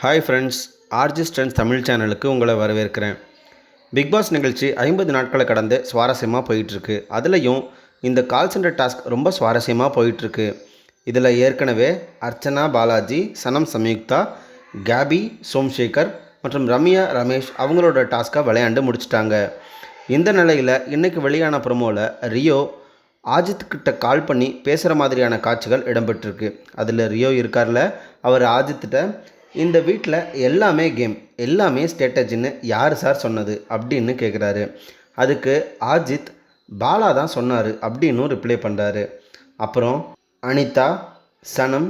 Hi friends, RG strengths Tamil சேனலுக்கு உங்களை வரவேற்கிறேன். பிக் பாஸ் நிகழ்ச்சி 50 நாட்களை கடந்து சுவாரஸ்யமாக போயிட்டுருக்கு. அதுலேயும் இந்த கால் சென்டர் டாஸ்க் ரொம்ப சுவாரஸ்யமாக போயிட்டுருக்கு. இதில் ஏற்கனவே அர்ச்சனா பாலாஜி, சனம் சம்யுக்தா, கேபி சோம்சேகர் மற்றும் ரம்யா ரமேஷ் அவங்களோட டாஸ்க்கை விளையாண்டு முடிச்சிட்டாங்க. இந்த நிலையில் இன்றைக்கி வெளியான ப்ரோமோவில் ரியோ ஆஜித்துக்கிட்ட கால் பண்ணி பேசுகிற மாதிரியான காட்சிகள் இடம்பெற்றிருக்கு. அதில் ரியோ இருக்கார்ல, அவர் ஆஜித்திட்ட இந்த வீட்டில் எல்லாமே கேம், எல்லாமே ஸ்ட்ராட்டஜின்னு யார் சார் சொன்னது அப்படின்னு கேட்குறாரு. அதுக்கு ஆஜித் பாலா தான் சொன்னார் அப்படின்னு ரிப்ளை பண்ணுறாரு. அப்புறம் அனிதா, சனம்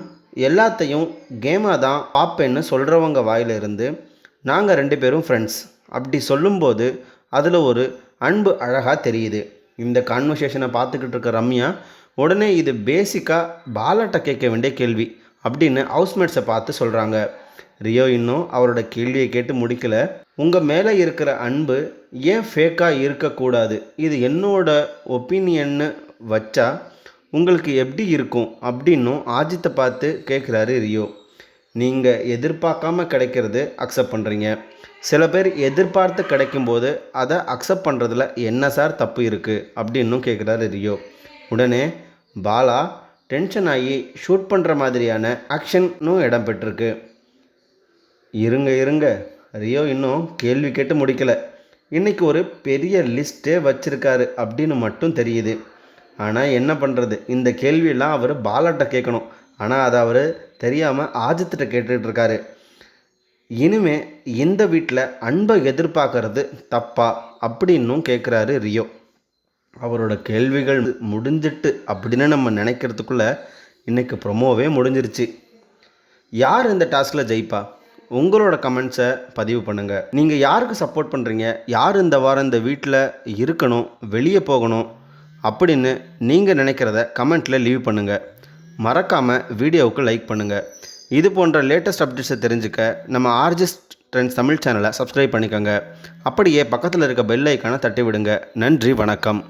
எல்லாத்தையும் கேமாக தான் பார்ப்பேன்னு சொல்கிறவங்க வாயிலிருந்து நாங்கள் 2 பேரும் ஃப்ரெண்ட்ஸ் அப்படி சொல்லும்போது அதில் ஒரு அன்பு அழகாக தெரியுது. இந்த கான்வர்சேஷனை பார்த்துக்கிட்டு இருக்க ரம்யா உடனே இது பேசிக்காக பாலாட்ட கேட்க வேண்டிய கேள்வி அப்படின்னு ஹவுஸ்மேட்ஸை பார்த்து சொல்கிறாங்க. ரியோ இன்னும் அவரோட கேள்வியை கேட்டு முடிக்கலை. உங்கள் மேலே இருக்கிற அன்பு ஏன் ஃபேக்காக இருக்கக்கூடாது, இது என்னோட ஒப்பீனியன்னு வச்சா உங்களுக்கு எப்படி இருக்கும் அப்படின்னும் ஆஜித்தை பார்த்து கேட்குறாரு ரியோ. நீங்கள் எதிர்பார்க்காம கிடைக்கிறது அக்செப்ட் பண்ணுறீங்க, சில பேர் எதிர்பார்த்து கிடைக்கும்போது அதை அக்செப்ட் பண்ணுறதுல என்ன சார் தப்பு இருக்குது அப்படின்னும் கேட்குறாரு ரியோ. உடனே பாலா டென்ஷன் ஆகி ஷூட் பண்ணுற மாதிரியான ஆக்ஷனும் இடம்பெற்றிருக்கு. இருங்க ரியோ இன்னும் கேள்வி கேட்டு முடிக்கலை. இன்றைக்கி ஒரு பெரிய லிஸ்ட்டே வச்சுருக்காரு அப்படின்னு மட்டும் தெரியுது. ஆனால் என்ன பண்ணுறது, இந்த கேள்வியெல்லாம் அவர் பாலாட்ட கேட்கணும். ஆனால் அதை அவர் தெரியாமல் ஆஜித்திட்ட கேட்டுட்ருக்காரு. இனிமே இந்த வீட்டில் அன்பை எதிர்பார்க்கறது தப்பா அப்படின்னும் கேட்குறாரு ரியோ. அவரோட கேள்விகள் முடிஞ்சிட்டு அப்படின்னு நம்ம நினைக்கிறதுக்குள்ளே இன்றைக்கி ப்ரொமோவே முடிஞ்சிருச்சு. யார் இந்த டாஸ்கில் ஜெயிப்பா? உங்களோட கமெண்ட்ஸை பதிவு பண்ணுங்கள். நீங்கள் யாருக்கு சப்போர்ட் பண்ணுறீங்க, யார் இந்த வாரம் இந்த வீட்டில் இருக்கணும், வெளியே போகணும் அப்படின்னு நீங்கள் நினைக்கிறத கமெண்ட்டில் லீவ் பண்ணுங்கள். மறக்காமல் வீடியோவுக்கு லைக் பண்ணுங்கள். இது போன்ற லேட்டஸ்ட் அப்டேட்ஸை தெரிஞ்சுக்க நம்ம ஆர்ஜி ஸ்ட்ரென்த்ஸ் தமிழ் சேனலை சப்ஸ்கிரைப் பண்ணிக்கோங்க. அப்படியே பக்கத்தில் இருக்க பெல் ஐக்கானை தட்டி விடுங்க. நன்றி, வணக்கம்.